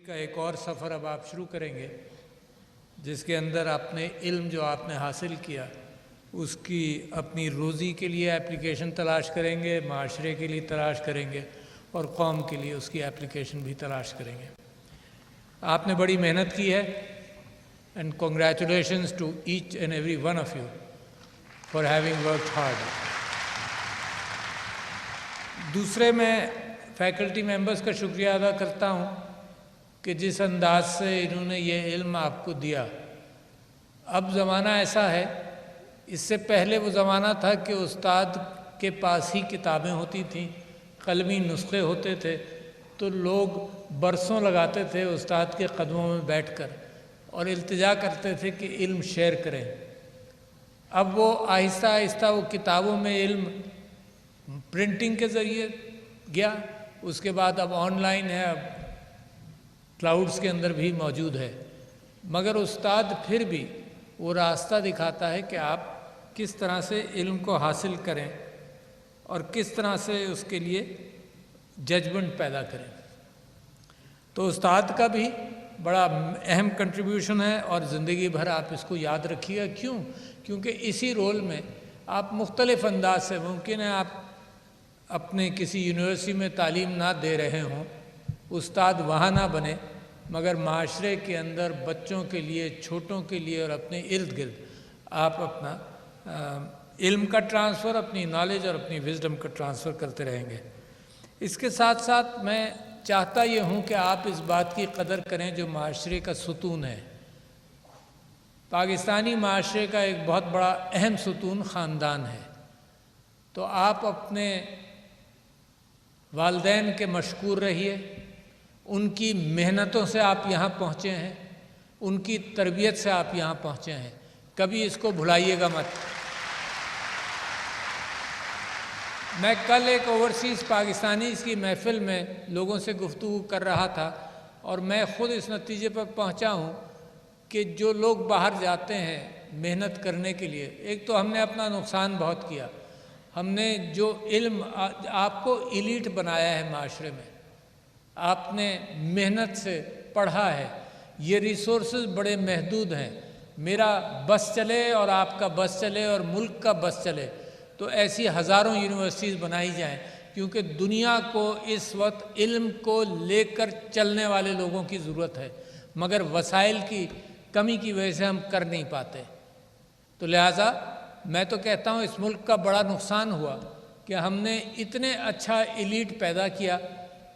کا ایک اور سفر اب آپ شروع کریں گے جس کے اندر اپنے علم جو آپ نے حاصل کیا اس کی اپنی روزی کے لیے اپلیکیشن تلاش کریں گے، معاشرے کے لیے تلاش کریں گے اور قوم کے لیے اس کی اپلیکیشن بھی تلاش کریں گے۔ آپ نے بڑی محنت کی ہے and congratulations to each and every one of you for having worked hard. دوسرے میں فیکلٹی ممبرز کا شکریہ ادا کرتا ہوں کہ جس انداز سے انہوں نے یہ علم آپ کو دیا۔ اب زمانہ ایسا ہے، اس سے پہلے وہ زمانہ تھا کہ استاد کے پاس ہی کتابیں ہوتی تھیں، قلمی نسخے ہوتے تھے، تو لوگ برسوں لگاتے تھے استاد کے قدموں میں بیٹھ کر اور التجا کرتے تھے کہ علم شیئر کریں۔ اب وہ آہستہ آہستہ وہ کتابوں میں علم پرنٹنگ کے ذریعے گیا، اس کے بعد اب آن لائن ہے، اب کلاؤڈز کے اندر بھی موجود ہے، مگر استاد پھر بھی وہ راستہ دکھاتا ہے کہ آپ کس طرح سے علم کو حاصل کریں اور کس طرح سے اس کے لیے ججمنٹ پیدا کریں۔ تو استاد کا بھی بڑا اہم کنٹریبیوشن ہے اور زندگی بھر آپ اس کو یاد رکھیے گا۔ کیوں؟ کیونکہ اسی رول میں آپ مختلف انداز سے، ممکن ہے آپ اپنے کسی یونیورسٹی میں تعلیم نہ دے رہے ہوں، استاد وہاں نہ بنے، مگر معاشرے کے اندر بچوں کے لیے، چھوٹوں کے لیے اور اپنے ارد گرد آپ اپنا علم کا ٹرانسفر، اپنی نالج اور اپنی وزڈم کا ٹرانسفر کرتے رہیں گے۔ اس کے ساتھ ساتھ میں چاہتا یہ ہوں کہ آپ اس بات کی قدر کریں جو معاشرے کا ستون ہے۔ پاکستانی معاشرے کا ایک بہت بڑا اہم ستون خاندان ہے، تو آپ اپنے والدین کے مشکور رہیے، ان کی محنتوں سے آپ یہاں پہنچے ہیں، ان کی تربیت سے آپ یہاں پہنچے ہیں، کبھی اس کو بھلائیے گا مت۔ میں کل ایک اوورسیز پاکستانیز کی محفل میں لوگوں سے گفتگو کر رہا تھا اور میں خود اس نتیجے پر پہنچا ہوں کہ جو لوگ باہر جاتے ہیں محنت کرنے کے لیے، ایک تو ہم نے اپنا نقصان بہت کیا، ہم نے جو علم آپ کو ایلیٹ بنایا ہے معاشرے میں، آپ نے محنت سے پڑھا ہے، یہ ریسورسز بڑے محدود ہیں، میرا بس چلے اور آپ کا بس چلے اور ملک کا بس چلے تو ایسی ہزاروں یونیورسٹیز بنائی جائیں، کیونکہ دنیا کو اس وقت علم کو لے کر چلنے والے لوگوں کی ضرورت ہے، مگر وسائل کی کمی کی وجہ سے ہم کر نہیں پاتے۔ تو لہٰذا میں تو کہتا ہوں اس ملک کا بڑا نقصان ہوا کہ ہم نے اتنے اچھا ایلیٹ پیدا کیا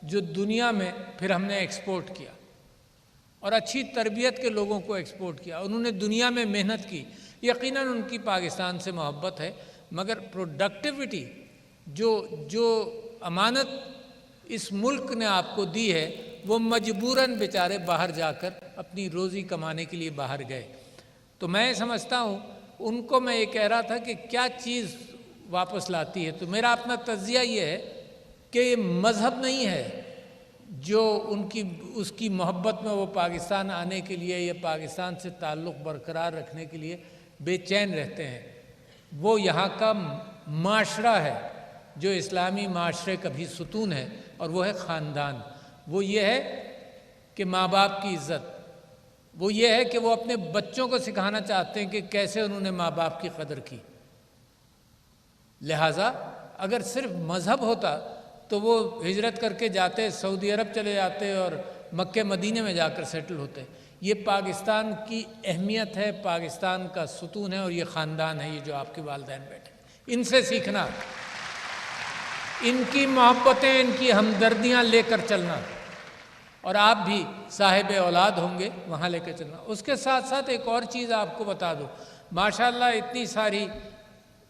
جو دنیا میں پھر ہم نے ایکسپورٹ کیا، اور اچھی تربیت کے لوگوں کو ایکسپورٹ کیا، انہوں نے دنیا میں محنت کی، یقیناً ان کی پاکستان سے محبت ہے، مگر پروڈکٹیوٹی جو امانت اس ملک نے آپ کو دی ہے وہ مجبوراً بیچارے باہر جا کر اپنی روزی کمانے کے لیے باہر گئے۔ تو میں سمجھتا ہوں ان کو میں یہ کہہ رہا تھا کہ کیا چیز واپس لاتی ہے، تو میرا اپنا تجزیہ یہ ہے کہ یہ مذہب نہیں ہے جو اس کی محبت میں وہ پاکستان آنے کے لیے یا پاکستان سے تعلق برقرار رکھنے کے لیے بے چین رہتے ہیں، وہ یہاں کا معاشرہ ہے جو اسلامی معاشرے کا بھی ستون ہے، اور وہ ہے خاندان۔ وہ یہ ہے کہ ماں باپ کی عزت، وہ یہ ہے کہ وہ اپنے بچوں کو سکھانا چاہتے ہیں کہ کیسے انہوں نے ماں باپ کی قدر کی۔ لہٰذا اگر صرف مذہب ہوتا تو وہ ہجرت کر کے جاتے، سعودی عرب چلے جاتے اور مکہ مدینے میں جا کر سیٹل ہوتے۔ یہ پاکستان کی اہمیت ہے، پاکستان کا ستون ہے، اور یہ خاندان ہے، یہ جو آپ کے والدین بیٹھے، ان سے سیکھنا، ان کی محبتیں، ان کی ہمدردیاں لے کر چلنا، اور آپ بھی صاحب اولاد ہوں گے وہاں لے کے چلنا۔ اس کے ساتھ ساتھ ایک اور چیز آپ کو بتا دوں، ماشاءاللہ اتنی ساری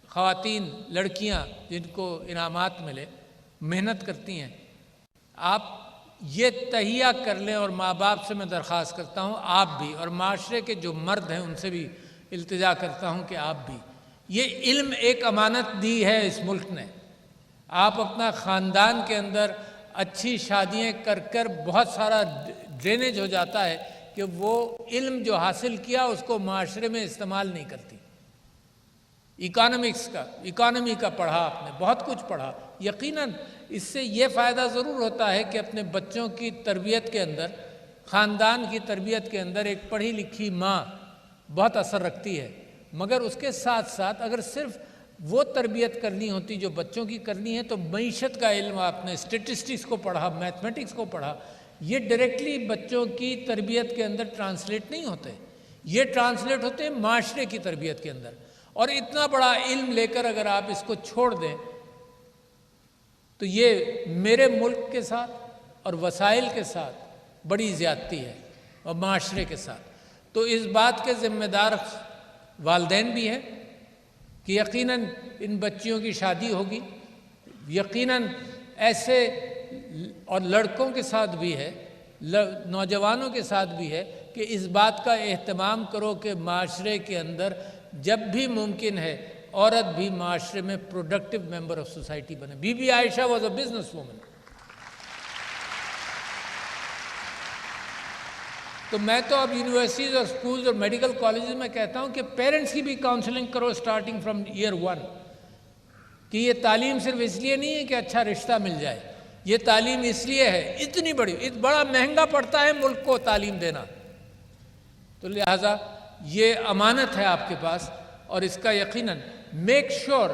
خواتین، لڑکیاں جن کو انعامات ملے، محنت کرتی ہیں، آپ یہ تہیہ کر لیں، اور ماں باپ سے میں درخواست کرتا ہوں آپ بھی، اور معاشرے کے جو مرد ہیں ان سے بھی التجا کرتا ہوں کہ آپ بھی، یہ علم ایک امانت دی ہے اس ملک نے۔ آپ اپنا خاندان کے اندر اچھی شادیاں کر کر بہت سارا ڈرینیج ہو جاتا ہے کہ وہ علم جو حاصل کیا اس کو معاشرے میں استعمال نہیں کرتی۔ اکانومی کا پڑھا آپ نے، بہت کچھ پڑھا، یقیناً اس سے یہ فائدہ ضرور ہوتا ہے کہ اپنے بچوں کی تربیت کے اندر خاندان کی تربیت کے اندر ایک پڑھی لکھی ماں بہت اثر رکھتی ہے، مگر اس کے ساتھ ساتھ اگر صرف وہ تربیت کرنی ہوتی جو بچوں کی کرنی ہے تو معیشت کا علم آپ نے اسٹیٹسٹکس کو پڑھا، میتھمیٹکس کو پڑھا، یہ ڈائریکٹلی بچوں کی تربیت کے اندر ٹرانسلیٹ نہیں ہوتے، یہ ٹرانسلیٹ ہوتے ہیں معاشرے کی تربیت کے اندر۔ اور اتنا بڑا علم لے کر اگر آپ اس کو چھوڑ دیں تو یہ میرے ملک کے ساتھ اور وسائل کے ساتھ بڑی زیادتی ہے اور معاشرے کے ساتھ۔ تو اس بات کے ذمہ دار والدین بھی ہیں کہ یقیناً ان بچیوں کی شادی ہوگی، یقیناً ایسے اور لڑکوں کے ساتھ بھی ہے، نوجوانوں کے ساتھ بھی ہے کہ اس بات کا اہتمام کرو کہ معاشرے کے اندر جب بھی ممکن ہے عورت بھی معاشرے میں پروڈکٹیو ممبر آف سوسائٹی بنے۔ Bibi Bibi Ayesha was a business woman. تو میں تو اب یونیورسٹیز اور سکولز اور میڈیکل کالجز میں کہتا ہوں کہ پیرنٹس کی بھی کاؤنسلنگ کرو اسٹارٹنگ فرام ایئر 1، کہ یہ تعلیم صرف اس لیے نہیں ہے کہ اچھا رشتہ مل جائے، یہ تعلیم اس لیے ہے، اتنی بڑا مہنگا پڑتا ہے ملک کو تعلیم دینا، تو لہٰذا یہ امانت ہے آپ کے پاس، اور اس کا یقیناً میک شور،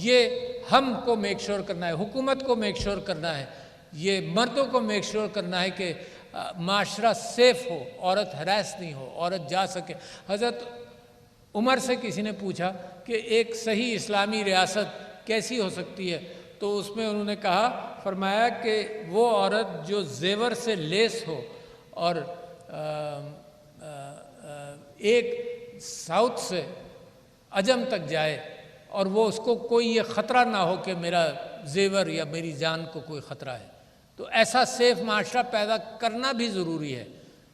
یہ ہم کو میک شور کرنا ہے، حکومت کو میک شور کرنا ہے، یہ مردوں کو میک شور کرنا ہے کہ معاشرہ سیف ہو، عورت ہراس نہیں ہو، عورت جا سکے۔ حضرت عمر سے کسی نے پوچھا کہ ایک صحیح اسلامی ریاست کیسی ہو سکتی ہے، تو اس میں انہوں نے کہا، فرمایا کہ وہ عورت جو زیور سے لیس ہو اور ایک ساؤتھ سے عجم تک جائے اور وہ اس کو کوئی یہ خطرہ نہ ہو کہ میرا زیور یا میری جان کو کوئی خطرہ ہے، تو ایسا سیف معاشرہ پیدا کرنا بھی ضروری ہے۔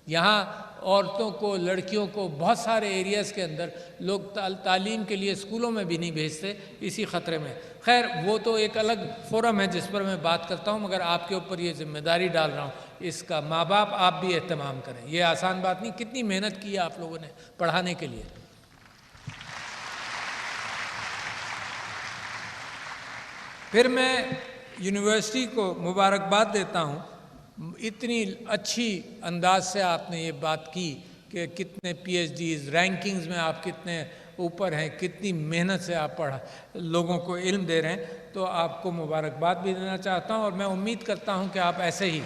یہاں عورتوں کو، لڑکیوں کو بہت سارے ایریاز کے اندر لوگ تعلیم کے لیے اسکولوں میں بھی نہیں بھیجتے، اسی خطرے میں۔ خیر وہ تو ایک الگ فورم ہے جس پر میں بات کرتا ہوں، مگر آپ کے اوپر یہ ذمہ داری ڈال رہا ہوں، اس کا ماں باپ آپ بھی اہتمام کریں، یہ آسان بات نہیں، کتنی محنت کی ہے آپ لوگوں نے پڑھانے کے لیے۔ پھر میں یونیورسٹی کو مبارکباد دیتا ہوں، اتنی اچھی انداز سے آپ نے یہ بات کی کہ کتنے پی ایچ ڈیز رینکنگز میں آپ کتنے اوپر ہیں، کتنی محنت سے آپ لوگوں کو علم دے رہے ہیں، تو آپ کو مبارکباد بھی دینا چاہتا ہوں، اور میں امید کرتا ہوں کہ آپ ایسے ہی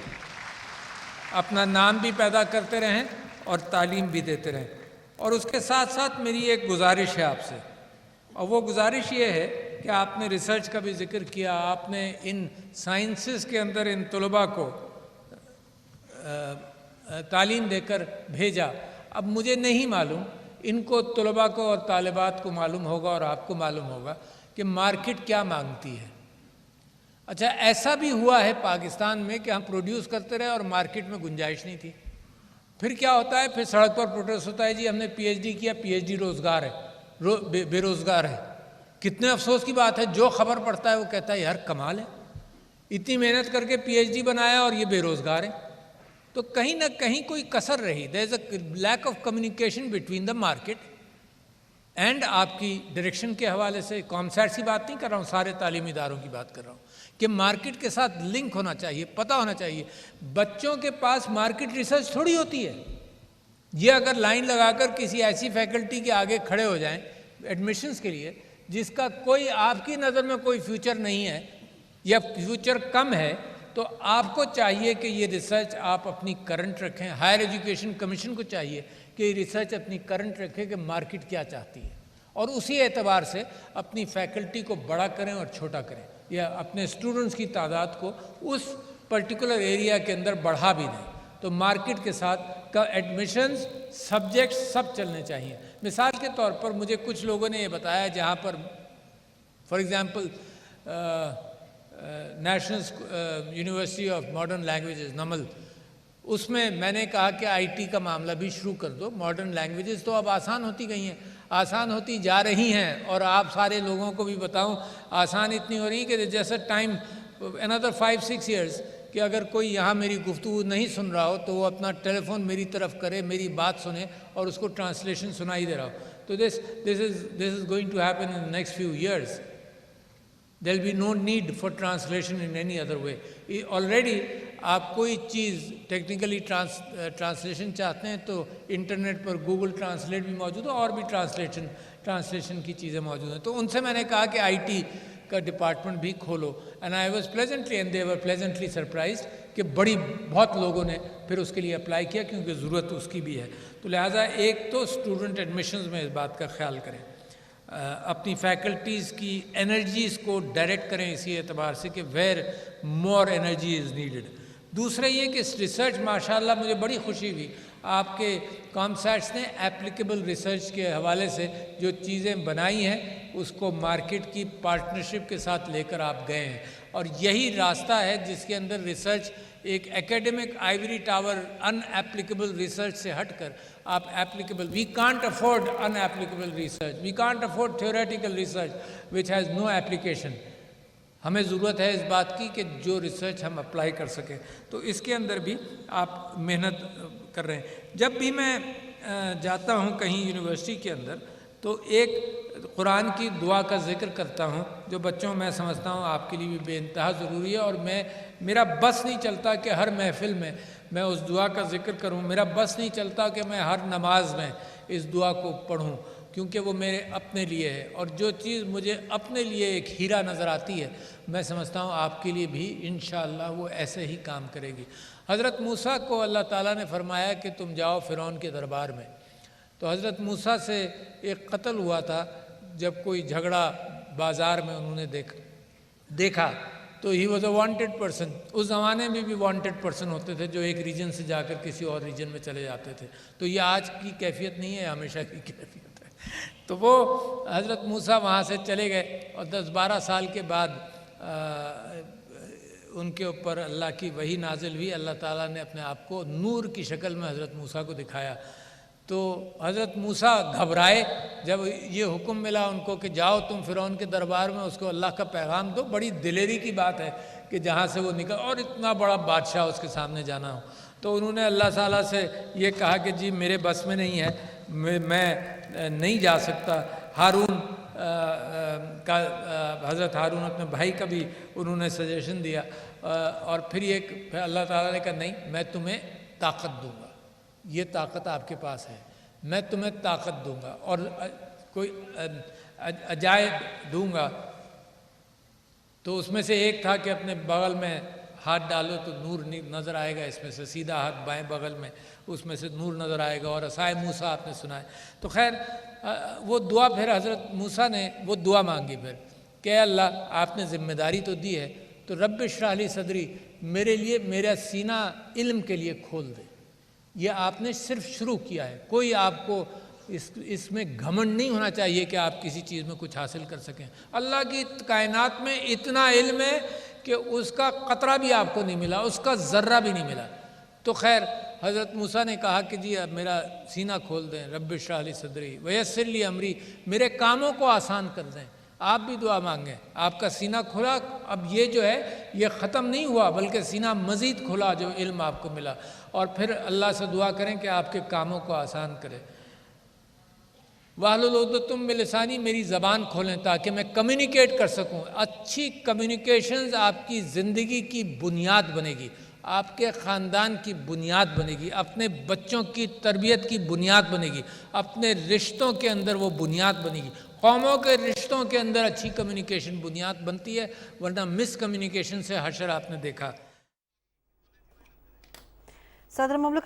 اپنا نام بھی پیدا کرتے رہیں اور تعلیم بھی دیتے رہیں۔ اور اس کے ساتھ ساتھ میری ایک گزارش ہے آپ سے، اور وہ گزارش یہ ہے کہ آپ نے ریسرچ کا بھی ذکر کیا، آپ نے ان سائنسز کے اندر ان طلباء کو تعلیم دے کر بھیجا۔ اب مجھے نہیں معلوم، ان کو طلباء کو اور طالبات کو معلوم ہوگا اور آپ کو معلوم ہوگا کہ مارکیٹ کیا مانگتی ہے۔ اچھا ایسا بھی ہوا ہے پاکستان میں کہ ہم پروڈیوس کرتے رہے اور مارکیٹ میں گنجائش نہیں تھی، پھر کیا ہوتا ہے، پھر سڑک پر پروٹیسٹ ہوتا ہے، جی ہم نے پی ایچ ڈی کیا، پی ایچ ڈی روزگار ہے، بے روزگار ہے۔ کتنے افسوس کی بات ہے، جو خبر پڑھتا ہے وہ کہتا ہے یار کمال ہے، اتنی محنت کر کے پی ایچ ڈی بنایا اور یہ بے روزگار ہے۔ تو کہیں نہ کہیں کوئی کسر رہی، there is a lack of communication between the market and آپ کی ڈائریکشن کے حوالے سے۔ کامسیٹ سی بات نہیں کر رہا ہوں، سارے تعلیمی اداروں کی بات کر رہا ہوں کہ مارکیٹ کے ساتھ لنک ہونا چاہیے، پتہ ہونا چاہیے۔ بچوں کے پاس مارکیٹ ریسرچ تھوڑی ہوتی ہے، یہ اگر لائن لگا کر کسی ایسی فیکلٹی کے آگے کھڑے ہو جائیں ایڈمیشنز کے لیے جس کا کوئی آپ کی نظر میں کوئی فیوچر نہیں ہے یا فیوچر کم ہے، تو آپ کو چاہیے کہ یہ ریسرچ آپ اپنی کرنٹ رکھیں۔ ہائر ایجوکیشن کمیشن کو چاہیے کہ یہ ریسرچ اپنی کرنٹ رکھے کہ مارکیٹ کیا چاہتی ہے، اور اسی اعتبار سے اپنی فیکلٹی کو بڑا کریں اور چھوٹا کریں، یا اپنے اسٹوڈنٹس کی تعداد کو اس پرٹیکولر ایریا کے اندر بڑھا بھی دیں۔ تو مارکیٹ کے ساتھ کا ایڈمیشنز، سبجیکٹس سب چلنے چاہیے۔ مثال کے طور پر مجھے کچھ لوگوں نے یہ بتایا جہاں پر for example National University of Modern Languages NUML, اس میں نے کہا کہ آئی ٹی کا معاملہ بھی شروع کر دو، ماڈرن لینگویجز تو اب آسان ہوتی گئی ہیں، آسان ہوتی جا رہی ہیں، اور آپ سارے لوگوں کو بھی بتاؤں آسان اتنی ہو رہی ہیں کہ جیسا ٹائم another 5-6 years کہ اگر کوئی یہاں میری گفتگو نہیں سن رہا ہو تو وہ اپنا ٹیلی فون میری طرف کرے، میری بات سنے اور اس کو ٹرانسلیشن سنائی دے رہا ہو۔ تو this is going to happen in the next few years. There will be no need for translation in any other way. Already آپ کوئی چیز ٹیکنیکلی ٹرانسلیشن چاہتے ہیں تو انٹرنیٹ پر گوگل ٹرانسلیٹ بھی موجود ہے اور بھی ٹرانسلیشن کی چیزیں موجود ہیں. تو ان سے میں نے کہا کہ آئی ٹی کا ڈپارٹمنٹ بھی کھولو. And I was pleasantly and they were pleasantly surprised کہ بہت لوگوں نے پھر اس کے لیے اپلائی کیا کیونکہ ضرورت اس کی بھی ہے. تو لہٰذا ایک تو اسٹوڈنٹ ایڈمیشنز میں اس بات کا خیال کریں, اپنی فیکلٹیز کی انرجیز کو ڈائریکٹ کریں اسی اعتبار سے کہ where more energy is needed. دوسرا یہ کہ اس ریسرچ ماشاءاللہ مجھے بڑی خوشی ہوئی, آپ کے کامسیٹس نے ایپلیکیبل ریسرچ کے حوالے سے جو چیزیں بنائی ہیں اس کو مارکیٹ کی پارٹنرشپ کے ساتھ لے کر آپ گئے ہیں, اور یہی راستہ ہے جس کے اندر ریسرچ ایک academic ivory tower inapplicable research سے ہٹ کر آپ applicable. We can't afford inapplicable research, we can't afford theoretical research which has no application. ہمیں ضرورت ہے اس بات کی کہ جو ریسرچ ہم اپلائی کر سکیں. تو اس کے اندر بھی آپ محنت کر رہے ہیں. جب بھی میں جاتا ہوں کہیں یونیورسٹی کے اندر تو ایک قرآن کی دعا کا ذکر کرتا ہوں جو بچوں میں سمجھتا ہوں آپ کے لیے بھی بے انتہا ضروری ہے, اور میرا بس نہیں چلتا کہ ہر محفل میں اس دعا کا ذکر کروں. میرا بس نہیں چلتا کہ میں ہر نماز میں اس دعا کو پڑھوں کیونکہ وہ میرے اپنے لیے ہے, اور جو چیز مجھے اپنے لیے ایک ہیرا نظر آتی ہے میں سمجھتا ہوں آپ کے لیے بھی انشاءاللہ وہ ایسے ہی کام کرے گی. حضرت موسیٰ کو اللہ تعالیٰ نے فرمایا کہ تم جاؤ فرعون کے دربار میں. تو حضرت موسیٰ سے ایک قتل ہوا تھا جب کوئی جھگڑا بازار میں انہوں نے دیکھا تو he was a wanted person. اس زمانے میں بھی وانٹیڈ پرسن ہوتے تھے جو ایک ریجن سے جا کر کسی اور ریجن میں چلے جاتے تھے. تو یہ آج کی کیفیت نہیں ہے, ہمیشہ کی کیفیت ہے. تو وہ حضرت موسیٰ وہاں سے چلے گئے اور 10-12 سال کے بعد ان کے اوپر اللہ کی وحی نازل ہوئی. اللہ تعالیٰ نے اپنے آپ کو نور کی شکل میں حضرت موسیٰ کو دکھایا. تو حضرت موسیٰ گھبرائے جب یہ حکم ملا ان کو کہ جاؤ تم فرعون کے دربار میں اس کو اللہ کا پیغام دو. بڑی دلیری کی بات ہے کہ جہاں سے وہ نکل اور اتنا بڑا بادشاہ اس کے سامنے جانا ہو. تو انہوں نے اللہ تعالیٰ سے یہ کہا کہ جی میرے بس میں نہیں ہے, میں نہیں جا سکتا. ہارون کا حضرت ہارون اپنے بھائی کا بھی انہوں نے سجیشن دیا, اور پھر اللہ تعالیٰ نے کہا نہیں میں تمہیں طاقت دوں گا, یہ طاقت آپ کے پاس ہے, میں تمہیں طاقت دوں گا اور کوئی عجائب دوں گا. تو اس میں سے ایک تھا کہ اپنے بغل میں ہاتھ ڈالو تو نور نظر آئے گا, اس میں سے سیدھا ہاتھ بائیں بغل میں اس میں سے نور نظر آئے گا, اور عصائے موسیٰ آپ نے سنا ہے. تو خیر وہ دعا پھر حضرت موسیٰ نے وہ دعا مانگی پھر کہ اے اللہ آپ نے ذمہ داری تو دی ہے تو رب اشرح لی صدری, میرے لیے میرا سینہ علم کے لیے کھول دے. یہ آپ نے صرف شروع کیا ہے, کوئی آپ کو اس میں گھمنڈ نہیں ہونا چاہیے کہ آپ کسی چیز میں کچھ حاصل کر سکیں. اللہ کی کائنات میں اتنا علم ہے کہ اس کا قطرہ بھی آپ کو نہیں ملا, اس کا ذرہ بھی نہیں ملا. تو خیر حضرت موسیٰ نے کہا کہ جی اب میرا سینہ کھول دیں, رب اشرح لی صدری ویسر لی امری, میرے کاموں کو آسان کر دیں. آپ بھی دعا مانگیں, آپ کا سینہ کھلا, اب یہ جو ہے یہ ختم نہیں ہوا بلکہ سینہ مزید کھلا جو علم آپ کو ملا, اور پھر اللہ سے دعا کریں کہ آپ کے کاموں کو آسان کرے. وَاحْلُلْ عُقْدَةً مِّن لِّسَانِی, میری زبان کھولیں تاکہ میں کمیونیکیٹ کر سکوں. اچھی کمیونیکیشنز آپ کی زندگی کی بنیاد بنے گی, آپ کے خاندان کی بنیاد بنے گی, اپنے بچوں کی تربیت کی بنیاد بنے گی, اپنے رشتوں کے اندر وہ بنیاد بنے گی. قوموں کے رشتوں کے اندر اچھی کمیونیکیشن بنیاد بنتی ہے, ورنہ مس کمیونیکیشن سے حشر آپ نے دیکھا. صدر مملکت